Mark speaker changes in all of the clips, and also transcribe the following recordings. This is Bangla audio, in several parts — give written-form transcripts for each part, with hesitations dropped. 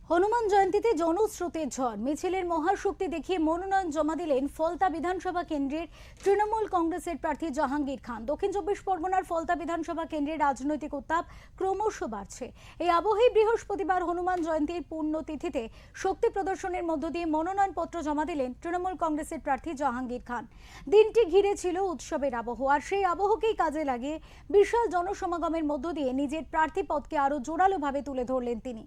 Speaker 1: হনুমান জয়ন্তীতে জনস্রোতের ঝড় মিছিলের মহাশক্তি দেখিয়ে মনোনয়ন জমা দিলেন ফলতা বিধানসভা কেন্দ্রের তৃণমূল কংগ্রেসের প্রার্থী জাহাঙ্গীর খান। দক্ষিণ চব্বিশ পরগনার ফলতা বিধানসভা কেন্দ্রের রাজনৈতিক উত্তাপ ক্রমশ বাড়ছে। এই আবহে বৃহস্পতিবার হনুমান জয়ন্তীর পুণ্যতিথিতে শক্তি প্রদর্শনের মধ্য দিয়ে মনোনয়নপত্র জমা দিলেন তৃণমূল কংগ্রেসের প্রার্থী জাহাঙ্গীর খান। দিনটি ঘিরে ছিল উৎসবের আবহ, আর সেই আবহকেই কাজে লাগিয়ে বিশাল জনসমাগমের মধ্য দিয়ে নিজের প্রার্থীপদকে আরো জোরালোভাবে তুলে ধরলেন তিনি।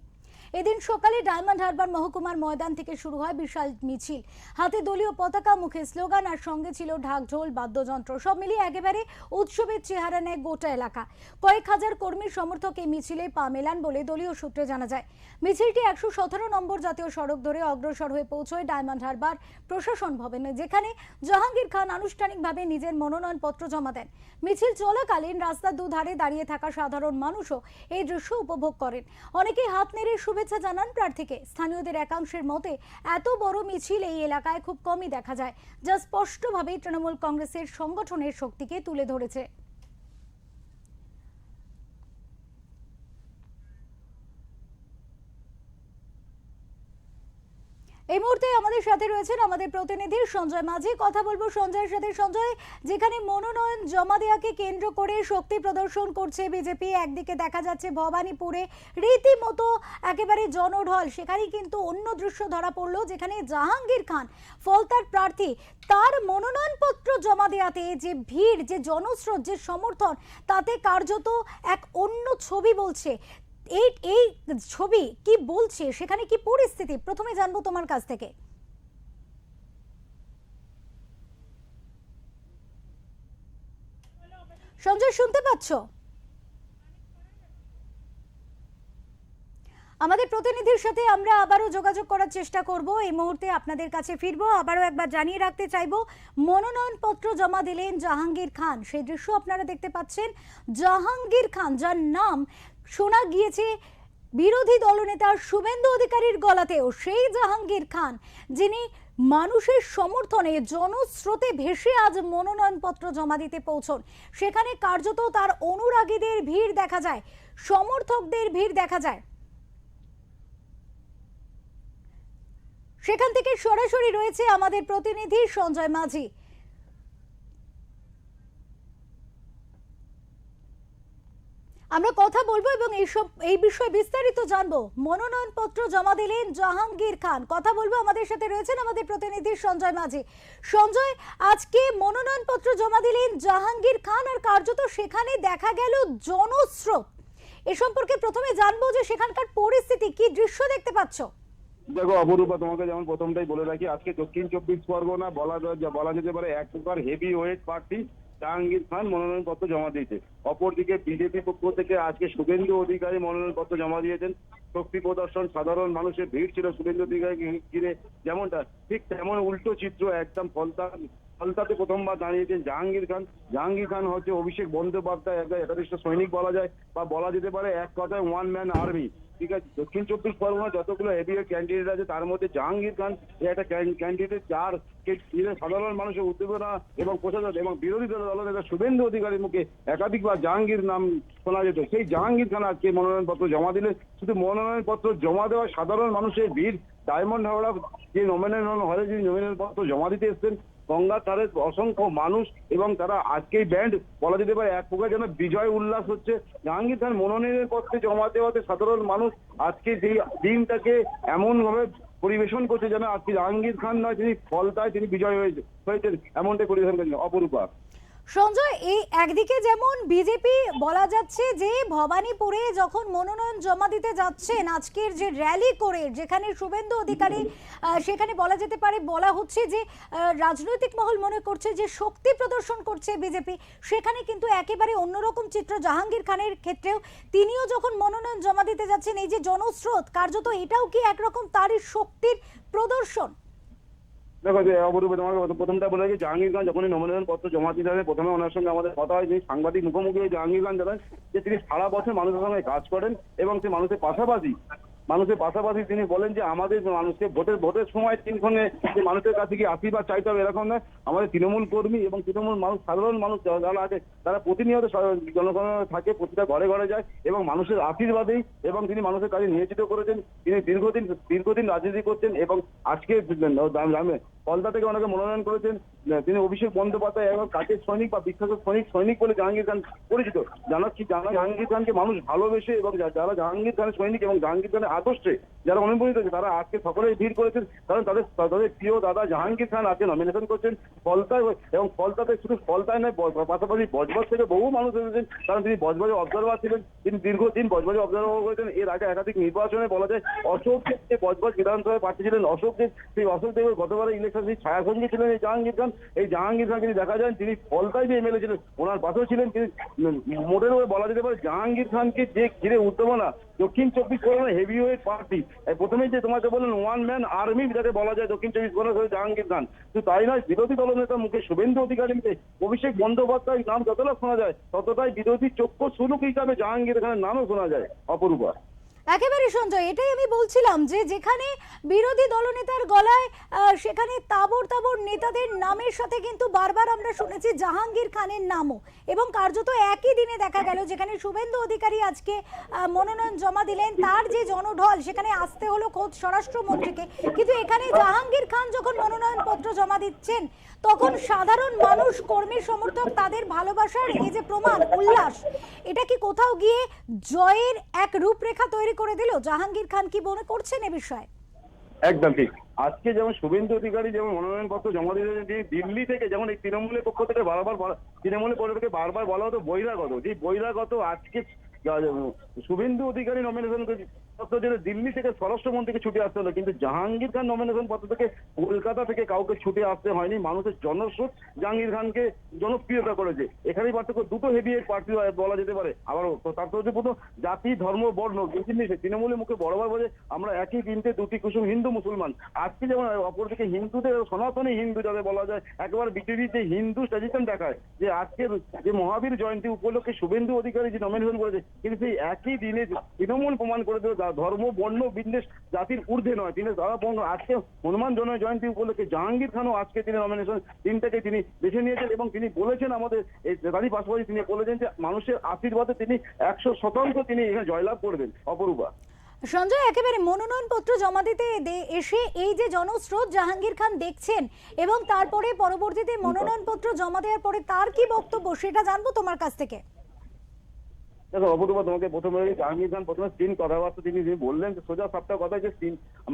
Speaker 1: এদিন সকালে ডায়মন্ড হারবার মহকুমার ময়দান থেকে শুরু হয় বিশাল মিছিল। হাতে দলীয় পতাকা, মুখে স্লোগান আর সঙ্গে ছিল ঢাক ঢোল বাদ্যযন্ত্র। সব মিলিয়ে একেবারে উৎসবের চেহারা নেয় গোটা এলাকা। কয়েক হাজার কর্মীর সমর্থক এই মিছিলে পা মেলান বলে দলীয় সূত্রে জানা যায়। মিছিলটি 117 নম্বর জাতীয় সড়ক ধরে অগ্রসর হয়ে পৌঁছয় ডায়মন্ড হারবার প্রশাসন ভবনে, যেখানে জাহাঙ্গীর খান আনুষ্ঠানিকভাবে নিজের মনোনয়নপত্র জমা দেন। মিছিল চলাকালীন রাস্তার দুধারে দাঁড়িয়ে থাকা সাধারণ মানুষও এই দৃশ্য উপভোগ করেন। অনেকেই হাত নেড়ে শুভেচ্ছা জানান প্রার্থীকে। স্থানীয়দের একাংশের মতে এত বড় মিছিল এই এলাকায় খুব কমই দেখা যায়, যা স্পষ্টভাবেই তৃণমূল কংগ্রেসের সংগঠনের শক্তিকে তুলে ধরেছে। এই মুহূর্তে আমাদের সাথে রয়েছেন আমাদের প্রতিনিধি সঞ্জয় মাঝি। কথা বলবো সঞ্জয়ের সাথে। সঞ্জয়, যেখানে মনোনয়ন জমা দেওয়াকে কেন্দ্র করে শক্তি প্রদর্শন করছে বিজেপি, একদিকে দেখা যাচ্ছে ভবানীপুরে রীতিমতো একেবারে জনঢল, সেখানেই কিন্তু অন্য দৃশ্য ধরা পড়লো, যেখানে জাহাঙ্গীর খান ফলতার প্রার্থী, তার মনোনয়নপত্র জমা দেওয়াতে যে ভিড়, যে জনস্রোত, যে সমর্থন, তাতে কার্যত এক অন্য ছবি বলছে। এই এই ছবি কি বলছে, সেখানে কি পরিস্থিতি, প্রথমে জানবো তোমার কাছ থেকে। সঞ্জয়, শুনতে পাচ্ছ? আমাদের প্রতিনিধির সাথে আমরা আবারও যোগাযোগ করার চেষ্টা করব। এই মুহূর্তে আপনাদের কাছে ফিরবো। আবারও একবার জানিয়ে রাখতে চাইবো, মনোনয়নপত্র জমা দিলেন জাহাঙ্গীর খান। সেই দৃশ্য আপনারা দেখতে পাচ্ছেন। জাহাঙ্গীর খান, যার নাম শোনা গিয়েছে বিরোধী দলনেতা শুভেন্দু অধিকারীর গলাতেও, সেই জাহাঙ্গীর খান যিনি মানুষের সমর্থনে জনস্রোতে ভেসে আজ মনোনয়নপত্র জমা দিতে পৌঁছন, সেখানে কার্যত তার অনুরাগীদের ভিড় দেখা যায়, সমর্থকদের ভিড় দেখা যায়। সেখান থেকে সরাসরি রয়েছে আমাদের প্রতিনিধি সঞ্জয় মাঝি। আমরা কথা বলবো এবং এই বিষয়ে বিস্তারিত জানবো। মনোনয়নপত্র জমা দিলেন জাহাঙ্গীর খান, কথা বলবো। আমাদের সাথে রয়েছেন আমাদের প্রতিনিধি সঞ্জয় মাঝি। সঞ্জয়, আজকে মনোনয়নপত্র জমা দিলেন জাহাঙ্গীর খান, আর কার্যত সেখানে দেখা গেল জনস্রোত। এ সম্পর্কে প্রথমে জানবো যে সেখানকার পরিস্থিতি কি, দৃশ্য দেখতে পাচ্ছ?
Speaker 2: দেখো অপরূপা, তোমাকে যেমন প্রথমটাই বলে রাখি, আজকে দক্ষিণ চব্বিশ পরগনা বলা যেতে পারে এক প্রকার হেভি ওয়েট প্রার্থী জাহাঙ্গীর খান মনোনয়নপত্র জমা দিয়েছে। অপরদিকে বিজেপি পক্ষ থেকে আজকে শুভেন্দু অধিকারী মনোনয়নপত্র জমা দিয়েছেন। শক্তি প্রদর্শন, সাধারণ মানুষের ভিড় ছিল শুভেন্দু অধিকারীকে ঘিরে, যেমনটা ঠিক তেমন উল্টো চিত্র একদম ফলতাতে প্রথমবার দাঁড়িয়েছেন জাহাঙ্গীর খান। জাহাঙ্গীর খান হচ্ছে অভিষেক বন্দ্যোপাধ্যায় একাদশ সৈনিক বলা যায়, বা বলা যেতে পারে এক কথায় ওয়ান ম্যান আর্মি। ঠিক আছে, দক্ষিণ চব্বিশ পরগনা যতগুলো হেভিওয়েট ক্যান্ডিডেট আছে তার মধ্যে জাহাঙ্গীর খান একটা ক্যান্ডিডেট, যার সাধারণ মানুষের উদ্দীপনা এবং প্রশাসন এবং বিরোধী দলনেতা শুভেন্দু অধিকারীর মুখে একাধিকবার জাহাঙ্গীর নাম শোনা যেত। সেই জাহাঙ্গীর খান আজকে মনোনয়নপত্র জমা দিলে, শুধু মনোনয়নপত্র জমা দেওয়া সাধারণ মানুষের ভিড়, ডায়মন্ড হাওড়া যে নমিনেশন হলে যে নমিনেশনপত্র জমা দিতে এসছেন গঙ্গার ধারে অসংখ্য মানুষ, এবং তারা আজকেই ব্যান্ড বলা যেতে পারে এক প্রকার যেন বিজয় উল্লাস হচ্ছে। জাহাঙ্গীর খান মনোনয়নের পত্রে জমা দেওয়াতে সাধারণ মানুষ আজকে সেই দিনটাকে এমন ভাবে পরিবেশন করছে যেন আজকে জাহাঙ্গীর খান নয়, তিনি ফলতায় তিনি বিজয় হয়েছেন, এমনটাই পরিবেশন করেছেন। অপরূপা।
Speaker 1: সঞ্জয়, এই একদিকে যেমন বিজেপি বলা যাচ্ছে যে ভবানীপুরে যখন মনোনয়ন জমা দিতে যাচ্ছেন, আজকের যে র্যালি করে যেখানে শুভেন্দু অধিকারী, সেখানে বলা যেতে পারে, বলা হচ্ছে যে রাজনৈতিক মহল মনে করছে যে শক্তি প্রদর্শন করছে বিজেপি, সেখানে কিন্তু একেবারে অন্যরকম চিত্র জাহাঙ্গীর খানের ক্ষেত্রেও। তিনিও যখন মনোনয়ন জমা দিতে যাচ্ছেন, এই যে জনস্রোত, কার্যত এটাও কি একরকম তারই শক্তির প্রদর্শন?
Speaker 2: দেখো যে অপরূপে, তোমাকে প্রথমটা বলে রাখি, জাহাঙ্গীর খান যখনই নমিনেশন পত্র জমা দিতে হবে, প্রথমে ওনার সঙ্গে আমাদের কথা হয়, তিনি সাংবাদিক মুখোমুখি জাহাঙ্গীর খান জানান যে তিনি সারা বছর মানুষের সঙ্গে কাজ করেন এবং সে মানুষের পাশাপাশি মানুষের পাশাপাশি তিনি বলেন যে আমাদের মানুষকে ভোটের সময় তিনখানে যে মানুষের কাছে গিয়ে আশীর্বাদ চাইতে হবে এরকম নয়। আমাদের তৃণমূল কর্মী এবং তৃণমূল মানুষ, সাধারণ মানুষ যারা আছে তারা প্রতিনিয়ত জনগণনা থাকে, প্রতিটা ঘরে ঘরে যায় এবং মানুষের আশীর্বাদেই এবং তিনি মানুষের কাজে নিয়োজিত করেছেন। তিনি দীর্ঘদিন রাজনীতি করছেন এবং আজকে ফলতা থেকে ওনাকে মনোনয়ন করেছেন। তিনি অভিষেক বন্দ্যোপাধ্যায় এবং কাজের সৈনিক বা বিখ্যাত সৈনিক বলে জাহাঙ্গীর খান পরিচিত। জাহাঙ্গীর খানকে মানুষ ভালোবেসে এবং যারা জাহাঙ্গীর খানের সৈনিক এবং জাহাঙ্গীর খানের আদর্শে যারা অনুপ্রাণিত হয়েছে তারা আজকে সকলেই ভিড় করেছেন, কারণ তাদের প্রিয় দাদা জাহাঙ্গীর খান আজকে নমিনেশন করছেন ফলতায়। এবং ফলতাতে শুধু ফলতায় নয়, পাশাপাশি বজবজ থেকে বহু মানুষ এসেছেন, কারণ তিনি বজবজে অবজারভার ছিলেন। তিনি দীর্ঘদিন বজবজে অবজারভার করেছেন। এর আগে একাধিক নির্বাচনে বলা যায় অশোক দেব যে বজবজ বিধানসভায় প্রার্থী ছিলেন, অশোক দেবের গতবারের ইলেকশন ছায়া সঙ্গী ছিলেন এই জাহাঙ্গীর খান। এই জাহাঙ্গীর খান যদি দেখা যায় তিনি ফলতায় যে এমএলএ ছিলেন ওনার পাশেও ছিলেন। তিনি মোটের উপরে বলা যেতে পারে জাহাঙ্গীর খানকে যে ঘিরে উদ্যমনা দক্ষিণ চব্বিশ পরগনা হেভিওয়েট পার্টি। প্রথমেই যে তোমাকে বললেন ওয়ান ম্যান আর্মি যাকে বলা যায় দক্ষিণ চব্বিশ পরগনা জাহাঙ্গীর খান। তো তাই নয়, বিরোধী দলনেতার মুখে শুভেন্দু অধিকারী মুখে অভিষেক বন্দ্যোপাধ্যায় নাম যতটা শোনা যায় ততটাই বিরোধী চক্ষু সুলুক হিসাবে জাহাঙ্গীর খানের নামও শোনা যায়। অপরূপা,
Speaker 1: একেবারে সঞ্জয়, এটাই আমি বলছিলাম যে যেখানে বিরোধী দলনেতার গলায় সেখানে তাবর তাবর নেতাদের নামের সাথে কিন্তু বারবার আমরা শুনেছি জাহাঙ্গীর খানের নামও, এবং কার্যত একই দিনে দেখা গেল যেখানে শুভেন্দু অধিকারী আজকে মনোনয়ন জমা দিলেন, তার যে জনঢল সেখানে আসতে হলো খোদ স্বরাষ্ট্রমন্ত্রীকে, কিন্তু এখানে জাহাঙ্গীর খান যখন মনোনয়ন পত্র জমা দিচ্ছেন তখন সাধারণ মানুষ, কর্মী সমর্থক তাদের ভালোবাসার এই যে প্রমাণ, উল্লাস, এটা কি কোথাও গিয়ে জয়ের এক রূপরেখা তৈরি করে দিল? জাহাঙ্গীর খান কি মনে করছেন এ বিষয়ে?
Speaker 2: একদম ঠিক। আজকে যেমন শুভেন্দু অধিকারী যেমন মনোনয়ন পত্র জমা দিয়েছেন, দিল্লি থেকে যেমন এই তৃণমূলের পক্ষ থেকে তৃণমূলের পক্ষ থেকে বারবার বলা হতো বহিরাগত, যে বহিরাগত আজকে শুভেন্দু অধিকারী নমিনেশন দিল্লি থেকে স্বরাষ্ট্রমন্ত্রীকে ছুটে আসতে হলো, কিন্তু জাহাঙ্গীর খান নমিনেশন পত্র থেকে কলকাতা থেকে কাউকে ছুটে আসতে হয়নি। মানুষের জনস্রোত জাহাঙ্গীর খানকে জনপ্রিয়তা করেছে। এখানেই পার্থক্য, দুটো হেভিওয়েট পার্টি বলা যেতে পারে। আবার তাৎপর্যপূর্ণ জাতি, ধর্ম, বর্ণ তৃণমূলের মুখে বরাবর বলে আমরা একই তিনটে দুটি কুসুম হিন্দু মুসলমান। আজকে যেমন অপরদিকে হিন্দুদের সনাতনী হিন্দু যাদের বলা যায় একেবারে বিজেপির যে হিন্দু ট্র্যাডিশন দেখায়, যে আজকে যে মহাবীর জয়ন্তী উপলক্ষে শুভেন্দু অধিকারী যে নমিনেশন করেছে, কিন্তু সেই একই দিনে তৃণমূল প্রমাণ করে দিল ধর্ম, বর্ণ, বিন্দেশ জাতির ঊর্ধ্বে নয়। তিনি তারা আজকে হনুমান জয়ন্তী উপলক্ষে জাহাঙ্গীর খানও আজকে তিনি নমিনেশন দিনটাকে তিনি বেছে নিয়েছেন এবং তিনি বলেছেন আমাদের এই তারই পাশাপাশি তিনি বলেছেন যে মানুষের আশীর্বাদে তিনি 100% তিনি এখানে জয়লাভ করবেন। অপরূপা,
Speaker 1: সঞ্জয়, একেবারে মনোনয়ন পত্র জমা দিতে এসে এই যে জনস্রোত জাহাঙ্গীর খান দেখছেন এবং তারপরে পরবর্তীতে মনোনয়ন পত্র জমা দেওয়ার পরে তার কি বক্তব্য সেটা জানবো তোমার কাছ থেকে।
Speaker 2: দেখো অপরূপা, তোমাকে প্রথমে জাহাঙ্গীর খান প্রথমে তিন কথাবার্তা তিনি বললেন, সোজা সাপটা কথা যে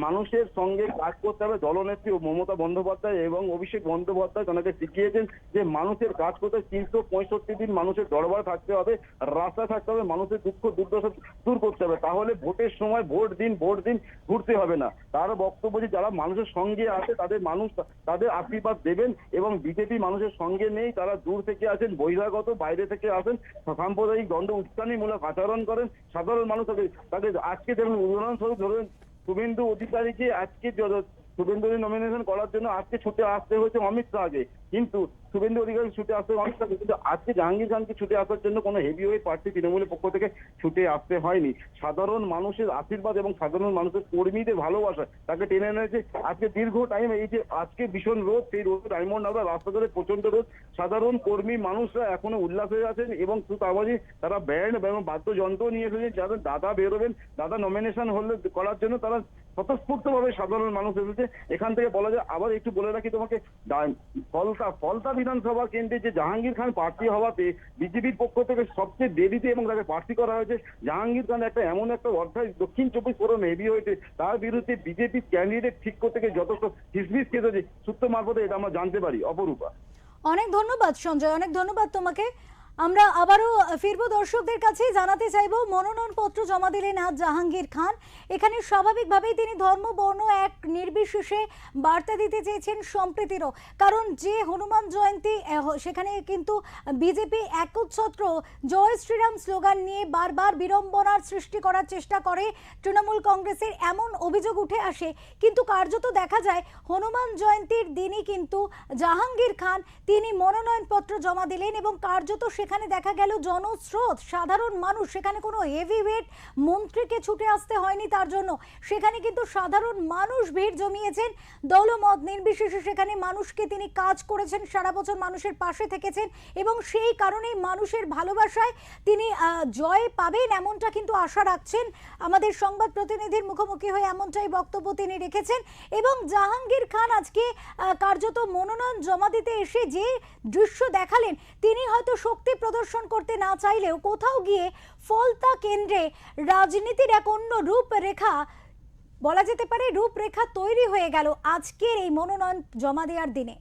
Speaker 2: মানুষের সঙ্গে কাজ করতে হবে। দলনেত্রী মমতা বন্দ্যোপাধ্যায় এবং অভিষেক বন্দ্যোপাধ্যায় ওনাকে শিখিয়েছেন যে মানুষের কাজ করতে 365 দিন মানুষের দরবারে থাকতে হবে, রাস্তায় থাকতে হবে, মানুষের দুঃখ দুর্দশা দূর করতে হবে, তাহলে ভোটের সময় ভোট দিন ঘুরতে হবে না। তার বক্তব্য যে যারা মানুষের সঙ্গে আছে তাদের আশীর্বাদ দেবেন এবং বিজেপি মানুষের সঙ্গে নেই, তারা দূর থেকে আসেন, বহিরাগত বাইরে থেকে আসেন, সাম্প্রদায়িক দ্বন্দ্ব মূলক আচরণ করেন। সাধারণ মানুষ তাদের আজকে যেমন উদাহরণস্বরূপ ধরেন শুভেন্দু অধিকারীকে আজকে শুভেন্দু নমিনেশন করার জন্য আজকে ছুটে আসতে হয়েছে অমিত শাহকে, কিন্তু শুভেন্দু অধিকারী ছুটে আসতে অমিত শাহকে, কিন্তু আজকে জাহাঙ্গীর খানকে ছুটে আসার জন্য কোনো হেভিওয়েট প্রার্থী তৃণমূলের পক্ষ থেকে ছুটে আসতে হয়নি। সাধারণ মানুষের আশীর্বাদ এবং সাধারণ মানুষের কর্মীদের ভালোবাসা তাকে টেনে এনেছে। আজকে দীর্ঘ টাইম এই যে আজকে ভীষণ রোদ, সেই রোদ ডায়মন্ড হারবার রাস্তা ধরে প্রচন্ড রোদ, সাধারণ কর্মী মানুষরা এখনো উল্লাসে আছেন এবং তারা ব্যান্ড এবং বাদ্যযন্ত্র নিয়ে এসেছেন। যাদের দাদা বেরোবেন, দাদা নমিনেশন করার জন্য তারা স্বতঃস্ফূর্ত ভাবে সাধারণ মানুষ এসেছে। এখান থেকে বলা যায়, আবার একটু বলে রাখি তোমাকে, ফলতা বিধানসভা কেন্দ্রে যে জাহাঙ্গীর খান প্রার্থী হওয়াতে বিজেপির পক্ষ থেকে সবচেয়ে দেরিতে এবং তাকে প্রার্থী করা হয়েছে। জাহাঙ্গীর খান এমন একটা অর্থাৎ দক্ষিণ চব্বিশ পরগনা হেভি হয়েছে, তার বিরুদ্ধে বিজেপির ক্যান্ডিডেট ঠিক করতে গিয়ে যথেষ্ট হিসবিস খেতেছে সূত্র মারফতে, এটা আমরা জানতে পারি। অপরূপা,
Speaker 1: অনেক ধন্যবাদ সঞ্জয়, অনেক ধন্যবাদ তোমাকে। আমরা আবারও ফিরবো দর্শকদের কাছে, জানাতে চাইবো মনোনয়ন পত্র জমা দিলেন আজ জাহাঙ্গীর খান। এখানে স্বাভাবিকভাবেই তিনি ধর্ম বর্ণ এক নির্বিশেষে বার্তা দিতে চেয়েছেন সম্প্রীতিরও, কারণ যে হনুমান জয়ন্তী সেখানে কিন্তু বিজেপি একচ্ছত্র জয় শ্রীরাম স্লোগান নিয়ে বারবার বিড়ম্বনার সৃষ্টি করার চেষ্টা করে তৃণমূল কংগ্রেসের, এমন অভিযোগ উঠে আসে। কিন্তু কার্যত দেখা যায় হনুমান জয়ন্তীর দিনই কিন্তু জাহাঙ্গীর খান তিনি মনোনয়ন পত্র জমা দিলেন এবং কার্যত সেখানে দেখা গেল জনস্রোত, সাধারণ মানুষ, সেখানে কোনো হেভিওয়েট মন্ত্রীকে ছুটে আসতে হয়নি তার জন্য। সেখানে কিন্তু সাধারণ মানুষ ভিড় জমিয়েছেন, দলমত নির্বিশেষে সেখানে মানুষকে তিনি কাজ করেছেন, সারা বছর মানুষের পাশে থেকেছেন এবং সেই কারণেই মানুষের ভালোবাসায় তিনি জয় পাবেন এমনটা কিন্তু আশা রাখছেন। আমাদের সংবাদ প্রতিনিধির মুখোমুখি হয়ে এমনটাই বক্তব্য তিনি রেখেছেন। এবং জাহাঙ্গীর খান আজকে কার্যত মনোনয়ন জমা দিতে এসে যে দৃশ্য দেখালেন, তিনি হয়তো শক্তি প্রদর্শন করতে না চাইলেও কোথাও গিয়ে ফলতা কেন্দ্রে রাজনীতির এক অন্য রূপরেখা, বলা যেতে পারে রূপরেখা তৈরি হয়ে গেল আজকের এই মনোনয়ন জমা দেওয়ার দিনে।